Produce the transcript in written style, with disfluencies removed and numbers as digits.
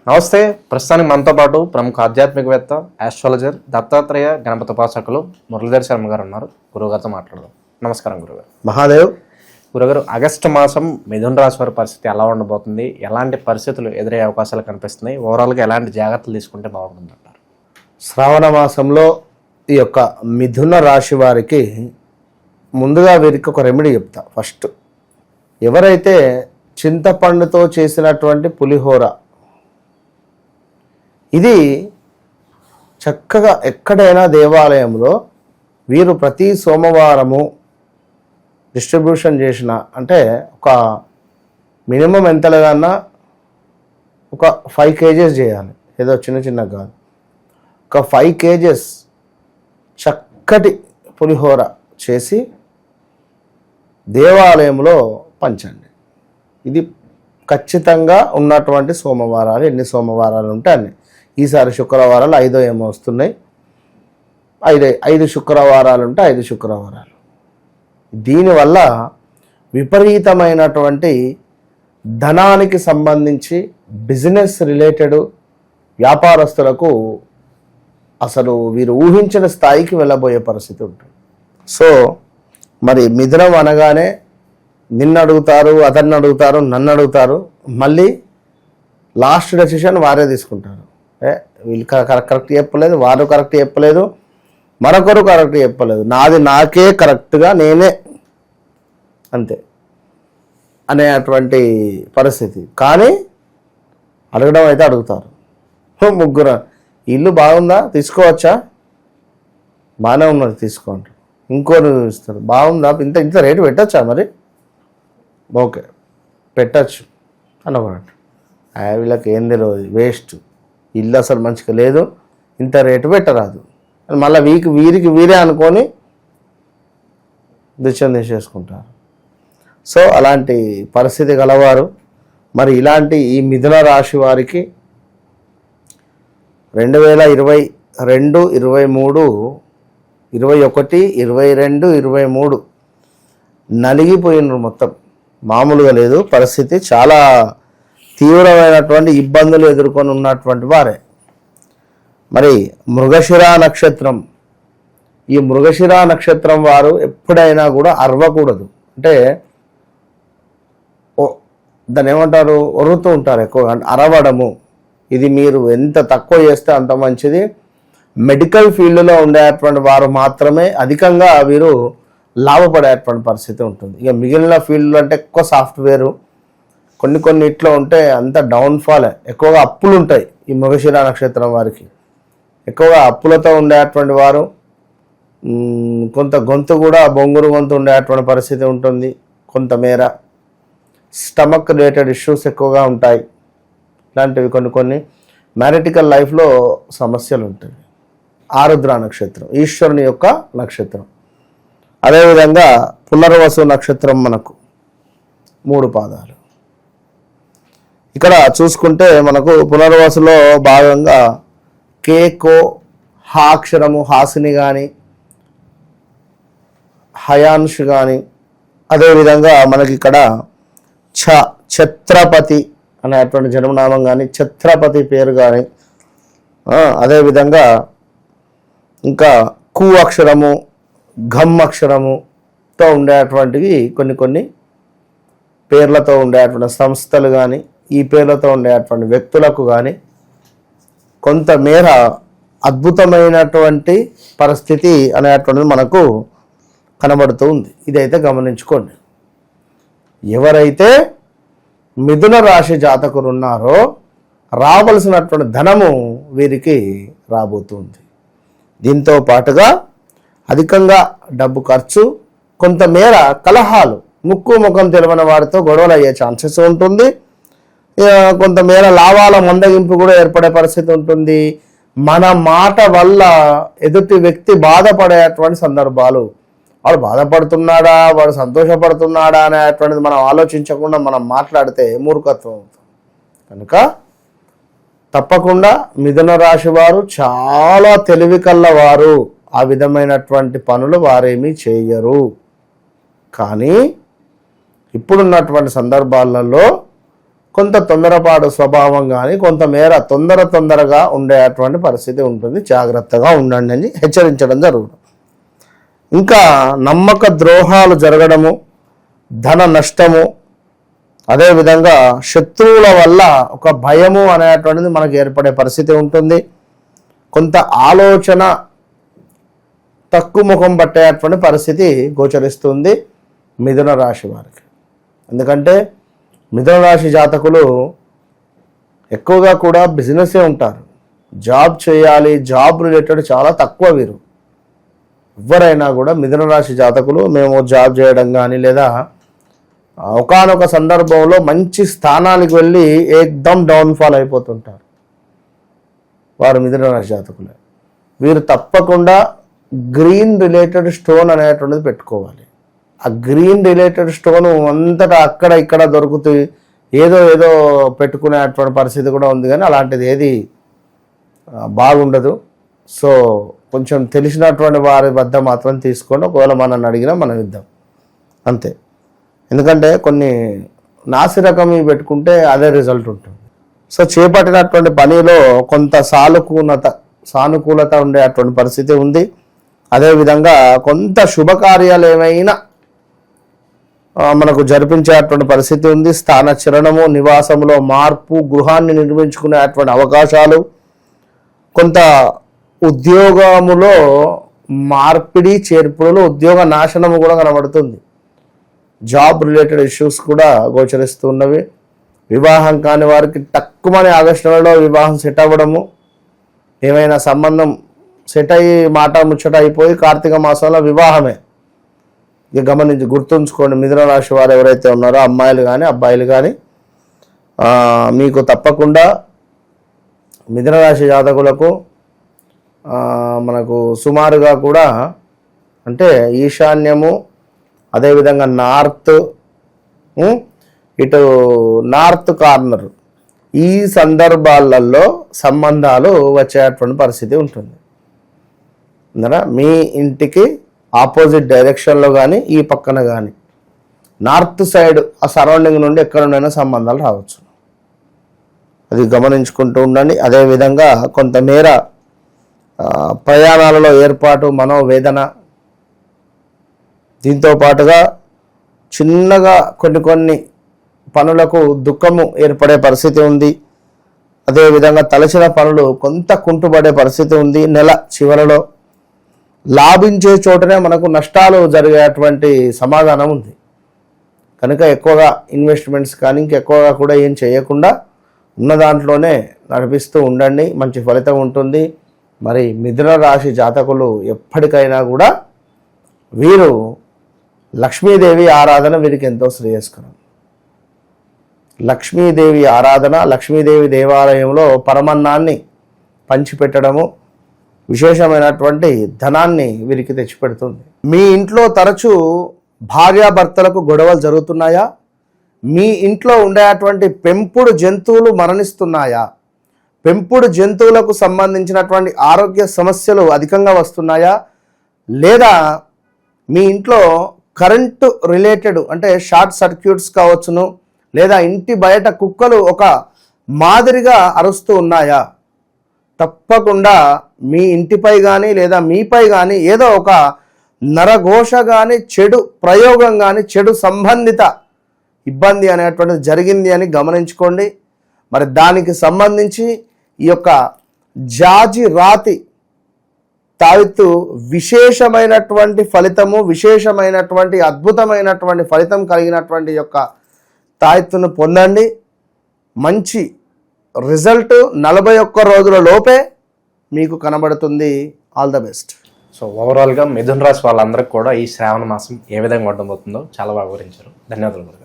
నమస్తే. ప్రస్తుతానికి మనతో పాటు ప్రముఖ ఆధ్యాత్మికవేత్త, ఆస్ట్రాలజర్, దత్తాత్రేయ గణపతి ఉపాసకులు మురళీధర్ శర్మ గారు ఉన్నారు. గురువుగారితో మాట్లాడదాం. నమస్కారం గురుగారు. మహాదేవ్. గురుగారు, ఆగస్టు మాసం మిథున రాశి వారి పరిస్థితి ఎలా ఉండబోతుంది? ఎలాంటి పరిస్థితులు ఎదురయ్యే అవకాశాలు కనిపిస్తున్నాయి? ఓవరాల్గా ఎలాంటి జాగ్రత్తలు తీసుకుంటే బాగుంటుంది అంటారు? శ్రావణ మాసంలో ఈ యొక్క మిథున రాశి వారికి ముందుగా వీరికి ఒక రెమెడీ చెప్తా. ఫస్ట్, ఎవరైతే చింతపండుతో చేసినటువంటి పులిహోర, ఇది చక్కగా ఎక్కడైనా దేవాలయంలో వీరు ప్రతి సోమవారము డిస్ట్రిబ్యూషన్ చేసిన, అంటే ఒక మినిమం ఎంత లేదన్నా ఒక 5 kgs చేయాలి. ఏదో చిన్న కాదు, ఒక 5 kgs చక్కటి పులిహోర చేసి దేవాలయంలో పంచండి. ఇది ఖచ్చితంగా ఉన్నటువంటి సోమవారాలు. ఎన్ని సోమవారాలు ఉంటే అన్ని. ఈసారి శుక్రవారాలు 5 ఏమో వస్తున్నాయి. 5 శుక్రవారాలు ఉంటే 5 శుక్రవారాలు. దీనివల్ల విపరీతమైనటువంటి ధనానికి సంబంధించి బిజినెస్ రిలేటెడ్ వ్యాపారస్తులకు అసలు వీరు ఊహించిన స్థాయికి వెళ్ళబోయే పరిస్థితి ఉంటుంది. సో మరి మిథునం అనగానే నిన్ను అడుగుతారు, అతన్ని అడుగుతారు, నన్ను అడుగుతారు, మళ్ళీ లాస్ట్ డెసిషన్ వారే తీసుకుంటారు. వీళ్ళు కరెక్ట్ చెప్పలేదు, వారు కరెక్ట్ చెప్పలేదు, మరొకరు కరెక్ట్ చెప్పలేదు, నాది నాకే కరెక్ట్గా నేనే అంతే అనేటువంటి పరిస్థితి. కానీ అడగడం అయితే అడుగుతారు. ముగ్గురు, ఇల్లు బాగుందా, తీసుకోవచ్చా, బాగానే ఉన్నది తీసుకోండి. ఇంకోరు ఇస్తారు, బాగుందా, ఇంత రేటు పెట్టచ్చా, మరి ఓకే పెట్టచ్చు అనమాట. వీళ్ళకి ఏం తెలియదు, వేస్ట్, ఇల్లు అసలు మంచిగా లేదు, ఇంత రేటు పెట్టరాదు, మళ్ళీ వీరికి వీరే అనుకొని దిశం తీసేసుకుంటారు. సో అలాంటి పరిస్థితి గలవారు మరి ఇలాంటి ఈ మిథున రాశి వారికి 2022, 23, 21, 22, 23 నలిగిపోయినారు. మొత్తం మామూలుగా లేదు పరిస్థితి. చాలా తీవ్రమైనటువంటి ఇబ్బందులు ఎదుర్కొని ఉన్నటువంటి వారే. మరి మృగశిర నక్షత్రం, ఈ మృగశిర నక్షత్రం వారు ఎప్పుడైనా కూడా అరవకూడదు. అంటే దాన్ని ఏమంటారు, ఒరుతూ ఉంటారు ఎక్కువ, అరవడము. ఇది మీరు ఎంత తక్కువ చేస్తే అంత మంచిది. మెడికల్ ఫీల్డ్లో ఉండేటువంటి వారు మాత్రమే అధికంగా వీరు లాభపడేటువంటి పరిస్థితి ఉంటుంది. ఇక మిగిలిన ఫీల్డ్లో అంటే ఎక్కువ సాఫ్ట్వేరు, కొన్ని ఇట్లో ఉంటే అంత డౌన్ఫాల్. ఎక్కువగా అప్పులు ఉంటాయి ఈ మృగశిర నక్షత్రం వారికి. ఎక్కువగా అప్పులతో ఉండేటువంటి వారు, కొంత గొంతు కూడా బొంగురు గొంతు ఉండేటువంటి పరిస్థితి ఉంటుంది. కొంతమేర స్టమక్ రిలేటెడ్ ఇష్యూస్ ఎక్కువగా ఉంటాయి. ఇలాంటివి కొన్ని మ్యారిటికల్ లైఫ్లో సమస్యలు ఉంటాయి. ఆరుద్ర నక్షత్రం ఈశ్వరుని యొక్క నక్షత్రం. అదేవిధంగా పునర్వసు నక్షత్రం మనకు 3 పాదాలు. ఇక్కడ చూసుకుంటే మనకు పునర్వసులో భాగంగా కేకో హా అక్షరము, హాసిని కానీ, హయాన్ష్ కానీ, అదేవిధంగా మనకి ఇక్కడ ఛత్రపతి అనేటువంటి జన్మనామం కానీ, ఛత్రపతి పేరు కానీ, అదేవిధంగా ఇంకా కు అక్షరము, ఘమ్ అక్షరముతో ఉండేటువంటివి కొన్ని పేర్లతో ఉండేటువంటి సంస్థలు కానీ, ఈ పేర్లతో ఉండేటువంటి వ్యక్తులకు కానీ కొంతమేర అద్భుతమైనటువంటి పరిస్థితి అనేటువంటిది మనకు కనబడుతూ ఉంది. ఇదైతే గమనించుకోండి. ఎవరైతే మిథున రాశి జాతకులు ఉన్నారో రావలసినటువంటి ధనము వీరికి రాబోతుంది. దీంతో పాటుగా అధికంగా డబ్బు ఖర్చు, కొంతమేర కలహాలు, ముక్కు ముఖం తెలియని వారితో గొడవలు అయ్యే ఛాన్సెస్ ఉంటుంది. కొంతమేర లాభాల మందగింపు కూడా ఏర్పడే పరిస్థితి ఉంటుంది. మన మాట వల్ల ఎదుటి వ్యక్తి బాధపడేటువంటి సందర్భాలు, వాడు బాధపడుతున్నాడా, వాడు సంతోషపడుతున్నాడా అనేటువంటిది మనం ఆలోచించకుండా మనం మాట్లాడితే మూర్ఖత్వం అవుతుంది. కనుక తప్పకుండా మిథున రాశి వారు చాలా తెలివి కల్లవారు. ఆ విధమైనటువంటి పనులు వారేమీ చేయరు. కానీ ఇప్పుడున్నటువంటి సందర్భాలలో కొంత తొందరపాటు స్వభావం కానీ కొంతమేర తొందరగా ఉండేటువంటి పరిస్థితి ఉంటుంది. జాగ్రత్తగా ఉండండి అని హెచ్చరించడం జరుగుతుంది. ఇంకా నమ్మక ద్రోహాలు జరగడము, ధన నష్టము, అదేవిధంగా శత్రువుల వల్ల ఒక భయము అనేటువంటిది మనకు ఏర్పడే పరిస్థితి ఉంటుంది. కొంత ఆలోచన తక్కువ ముఖం పట్టేటువంటి పరిస్థితి గోచరిస్తుంది మిథున రాశి వారికి. ఎందుకంటే మిథున రాశి జాతకులు ఎక్కువగా కూడా బిజినెసే ఉంటారు. జాబ్ చేయాలి, జాబ్ రిలేటెడ్ చాలా తక్కువ వీరు. ఎవరైనా కూడా మిథున రాశి జాతకులు మేము జాబ్ చేయడం కానీ లేదా ఒకానొక సందర్భంలో మంచి స్థానానికి వెళ్ళి ఏకదమ్ డౌన్ఫాల్ అయిపోతుంటారు వారు మిథున రాశి జాతకులే. వీరు తప్పకుండా గ్రీన్ రిలేటెడ్ స్టోన్ అనేటువంటిది పెట్టుకోవాలి. ఆ గ్రీన్ రిలేటెడ్ స్టోన్ అంతటా అక్కడ ఇక్కడ దొరుకుతుంది, ఏదో పెట్టుకునేటువంటి పరిస్థితి కూడా ఉంది, కానీ అలాంటిది ఏది బాగుండదు. సో కొంచెం తెలిసినటువంటి వారి వద్ద మాత్రం తీసుకోండి. ఒకవేళ మనల్ని అడిగినా మనం ఇద్దాం అంతే. ఎందుకంటే కొన్ని నాసిరకం పెట్టుకుంటే అదే రిజల్ట్ ఉంటుంది. సో చేపట్టినటువంటి పనిలో కొంత సానుకూలత ఉండేటువంటి పరిస్థితి ఉంది. అదేవిధంగా కొంత శుభకార్యాలు ఏమైనా మనకు జరిపించేటువంటి పరిస్థితి ఉంది. స్థానచలనము, నివాసంలో మార్పు, గృహాన్ని నిర్మించుకునేటువంటి అవకాశాలు, కొంత ఉద్యోగములో మార్పిడి చేర్పులు, ఉద్యోగ నాశనము కూడా కనబడుతుంది. జాబ్ రిలేటెడ్ ఇష్యూస్ కూడా గోచరిస్తున్నవి. వివాహం కాని వారికి తక్కువని ఆగస్టు నెలలో వివాహం సెట్ అవ్వడము, ఏమైనా సంబంధం సెట్ అయ్యి మాట ముచ్చట అయిపోయి కార్తీక మాసంలో వివాహమే. ఇక గమనించి గుర్తుంచుకోండి, మిథున రాశి వారు ఎవరైతే ఉన్నారో అమ్మాయిలు కానీ అబ్బాయిలు కానీ మీకు తప్పకుండా మిథున రాశి జాతకులకు మనకు సుమారుగా కూడా అంటే ఈశాన్యము, అదేవిధంగా నార్త్ కార్నర్, ఈ సందర్భాలలో సంబంధాలు వచ్చేటువంటి పరిస్థితి ఉంటుంది. మీ ఇంటికి ఆపోజిట్ డైరెక్షన్లో కానీ ఈ పక్కన కానీ నార్త్ సైడ్ ఆ సరౌండింగ్ నుండి ఎక్కడ నుండైనా సంబంధాలు రావచ్చు. అది గమనించుకుంటూ ఉండండి. అదేవిధంగా కొంతమేర ప్రయాణాలలో ఏర్పాటు, మనోవేదన, దీంతో పాటుగా చిన్నగా కొన్ని పనులకు దుఃఖము ఏర్పడే పరిస్థితి ఉంది. అదేవిధంగా తలచిన పనులు కొంత కుంటుపడే పరిస్థితి ఉంది. నెల చివరలో లాభించే చోటనే మనకు నష్టాలు జరిగేటువంటి సమాధానం ఉంది. కనుక ఎక్కువగా ఇన్వెస్ట్మెంట్స్ కానీ ఇంకెక్కువగా కూడా ఏం చేయకుండా ఉన్న దాంట్లోనే నడిపిస్తూ ఉండండి, మంచి ఫలితం ఉంటుంది. మరి మిథున రాశి జాతకులు ఎప్పటికైనా కూడా వీరు లక్ష్మీదేవి ఆరాధన వీరికి ఎంతో శ్రేయస్కరం. లక్ష్మీదేవి ఆరాధన, లక్ష్మీదేవి దేవాలయంలో పరమన్నాన్ని పంచిపెట్టడము విశేషమైనటువంటి ధనాన్ని వీరికి తెచ్చిపెడుతుంది. మీ ఇంట్లో తరచూ భార్యాభర్తలకు గొడవలు జరుగుతున్నాయా? మీ ఇంట్లో ఉండేటువంటి పెంపుడు జంతువులు మరణిస్తున్నాయా? పెంపుడు జంతువులకు సంబంధించినటువంటి ఆరోగ్య సమస్యలు అధికంగా వస్తున్నాయా? లేదా మీ ఇంట్లో కరెంటు రిలేటెడ్ అంటే షార్ట్ సర్క్యూట్స్ కావచ్చును, లేదా ఇంటి బయట కుక్కలు ఒక మాదిరిగా అరుస్తూ ఉన్నాయా? తప్పకుండా మీ ఇంటిపై కానీ లేదా మీపై కానీ ఏదో ఒక నరఘోష కానీ, చెడు ప్రయోగం కానీ, చెడు సంబంధిత ఇబ్బంది అనేటువంటిది జరిగింది అని గమనించుకోండి. మరి దానికి సంబంధించి ఈ యొక్క జాజి రాతి తావిత్తు విశేషమైనటువంటి ఫలితము, విశేషమైనటువంటి అద్భుతమైనటువంటి ఫలితం కలిగినటువంటి యొక్క తాయెత్తును పొందండి. మంచి రిజల్ట్ 41 రోజుల లోపే మీకు కనబడుతుంది. All the best. సో ఓవరాల్గా మిథున రాశి వాళ్ళందరికీ కూడా ఈ శ్రావణ మాసం ఏ విధంగా ఉండబోతుందో చాలా బాగా వివరించారు. ధన్యవాదాలు.